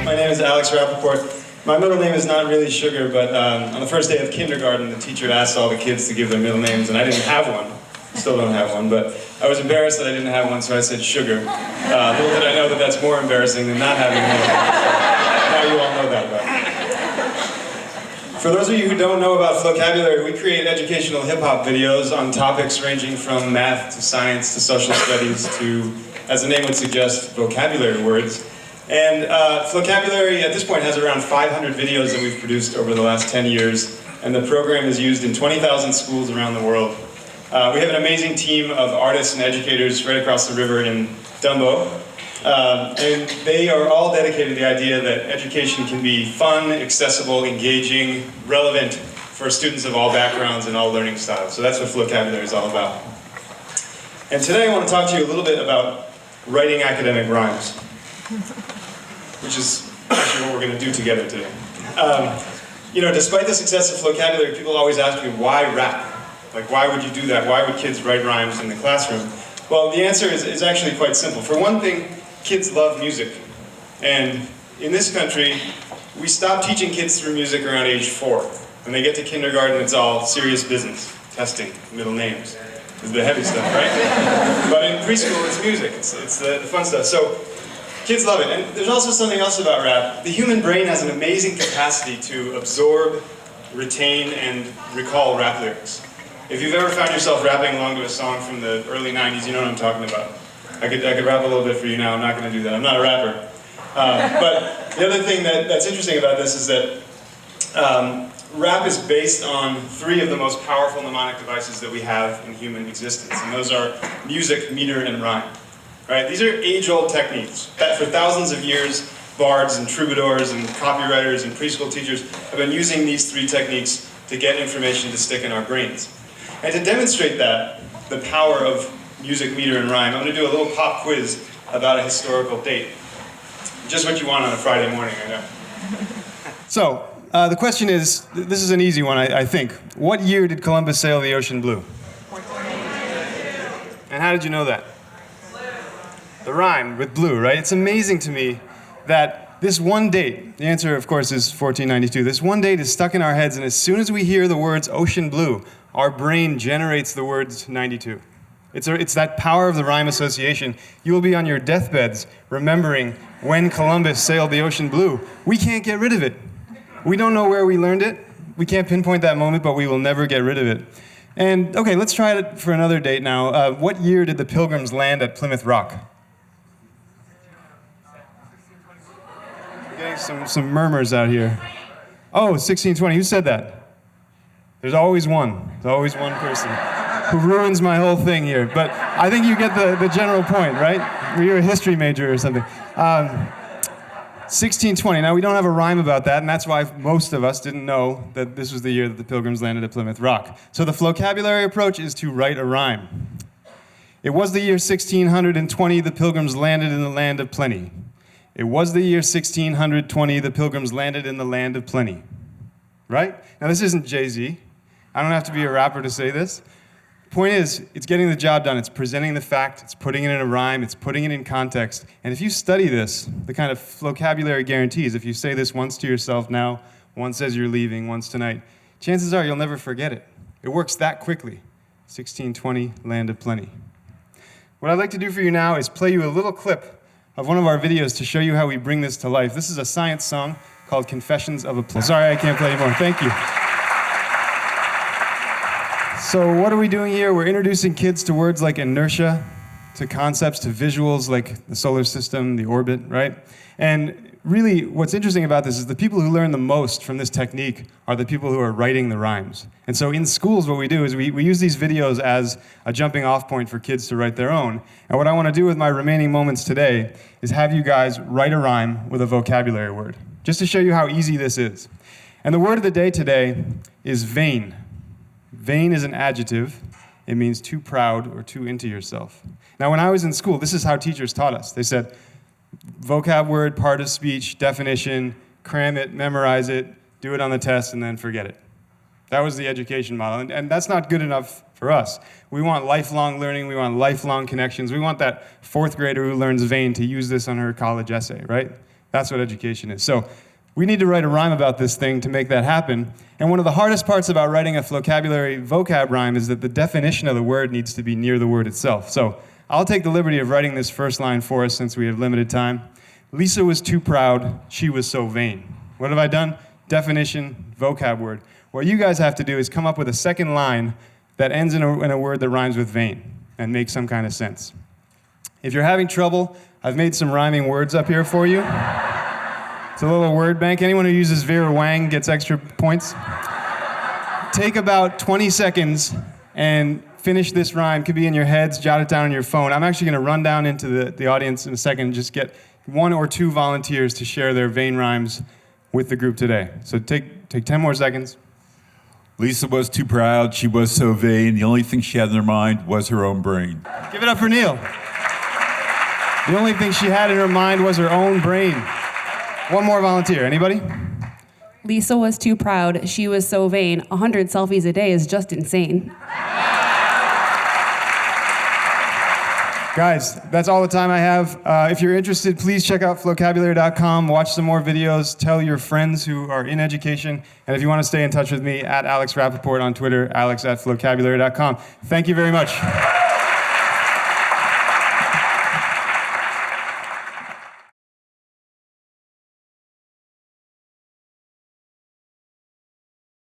My name is Rappaport. My middle name is not really Sugar, but on the first day of kindergarten, the teacher asked all the kids to give their middle names, and I didn't have one. Still don't have one, but I was embarrassed that I didn't have one, so I said Sugar. Little did I know that that's more embarrassing than not having a middle name. So now you all know that about me. For those of you who don't know about Flocabulary, we create educational hip-hop videos on topics ranging from math to science to social studies to, as the name would suggest, vocabulary words. And Flocabulary at this point has around 500 videos that we've produced over the last 10 years, and the program is used in 20,000 schools around the world. We have an amazing team of artists and educators right across the river in Dumbo, and they are all dedicated to the idea that education can be fun, accessible, engaging, relevant for students of all backgrounds and all learning styles. So that's what Flocabulary is all about. And today I want to talk to you a little bit about writing academic rhymes, which is actually what we're going to do together today. You know, despite the success of Flocabulary, people always ask me, why rap? Like, why would you do that? Why would kids write rhymes in the classroom? Well, the answer is actually quite simple. For one thing, kids love music. And in this country, we stop teaching kids through music around age 4. When they get to kindergarten, it's all serious business. Testing, middle names, is the heavy stuff, right? But in preschool, it's music. It's the fun stuff. So kids love it. And there's also something else about rap. The human brain has an amazing capacity to absorb, retain, and recall rap lyrics. If you've ever found yourself rapping along to a song from the early 90s, you know what I'm talking about. I could rap a little bit for you now. I'm not going to do that. I'm not a rapper. But the other thing that's interesting about this is that rap is based on 3 of the most powerful mnemonic devices that we have in human existence. And those are music, meter, and rhyme. Right? These are age-old techniques that for thousands of years, bards and troubadours and copywriters and preschool teachers have been using these 3 techniques to get information to stick in our brains. And to demonstrate that, the power of music, meter, and rhyme, I'm going to do a little pop quiz about a historical date. Just what you want on a Friday morning, I know. So, the question is, this is an easy one, I think. What year did Columbus sail the ocean blue? And how did you know that? The rhyme with blue, right? It's amazing to me that this one date, the answer of course is 1492, this one date is stuck in our heads, and as soon as we hear the words ocean blue, our brain generates the words 92. It's that power of the rhyme association. You will be on your deathbeds remembering when Columbus sailed the ocean blue. We can't get rid of it. We don't know where we learned it. We can't pinpoint that moment, but we will never get rid of it. And okay, let's try it for another date now. What year did the Pilgrims land at Plymouth Rock? We're getting some murmurs out here. Oh, 1620, who said that? There's always one. There's always one person who ruins my whole thing here. But I think you get the general point, right? You're a history major or something. 1620. Now, we don't have a rhyme about that, and that's why most of us didn't know that this was the year that the Pilgrims landed at Plymouth Rock. So the Flocabulary approach is to write a rhyme. It was the year 1620 the Pilgrims landed in the land of plenty. It was the year 1620 the Pilgrims landed in the land of plenty. Right? Now, this isn't Jay-Z. I don't have to be a rapper to say this. The point is, it's getting the job done. It's presenting the fact. It's putting it in a rhyme. It's putting it in context. And if you study this, the kind of Flocabulary guarantees, if you say this once to yourself now, once as you're leaving, once tonight, chances are you'll never forget it. It works that quickly. 1620, land of plenty. What I'd like to do for you now is play you a little clip of one of our videos to show you how we bring this to life. This is a science song called Confessions of a Plum. Sorry, I can't play anymore. Thank you. So what are we doing here? We're introducing kids to words like inertia, to concepts, to visuals like the solar system, the orbit, right? And really, what's interesting about this is the people who learn the most from this technique are the people who are writing the rhymes. And so in schools, what we do is we use these videos as a jumping off point for kids to write their own. And what I want to do with my remaining moments today is have you guys write a rhyme with a vocabulary word, just to show you how easy this is. And the word of the day today is vain. Vain is an adjective. It means too proud or too into yourself. Now, when I was in school, this is how teachers taught us. They said, vocab word, part of speech, definition, cram it, memorize it, do it on the test, and then forget it. That was the education model, and that's not good enough for us. We want lifelong learning, we want lifelong connections. We want that fourth grader who learns vain to use this on her college essay, right? That's what education is. So we need to write a rhyme about this thing to make that happen. And one of the hardest parts about writing a Flocabulary vocab rhyme is that the definition of the word needs to be near the word itself. So I'll take the liberty of writing this first line for us since we have limited time. Lisa was too proud, she was so vain. What have I done? Definition, vocab word. What you guys have to do is come up with a second line that ends in a word that rhymes with vain and makes some kind of sense. If you're having trouble, I've made some rhyming words up here for you. It's a little word bank. Anyone who uses Vera Wang gets extra points. Take about 20 seconds and finish this rhyme. Could be in your heads, jot it down on your phone. I'm actually going to run down into the audience in a second and just get 1 or 2 volunteers to share their vain rhymes with the group today. So take 10 more seconds. Lisa was too proud, she was so vain, the only thing she had in her mind was her own brain. Give it up for Neil. The only thing she had in her mind was her own brain. One more volunteer, anybody? Lisa was too proud, she was so vain. 100 selfies a day is just insane. Guys, that's all the time I have. If you're interested, please check out Flocabulary.com, watch some more videos, tell your friends who are in education, and if you want to stay in touch with me, at Alex Rappaport on Twitter, alex@Flocabulary.com. Thank you very much.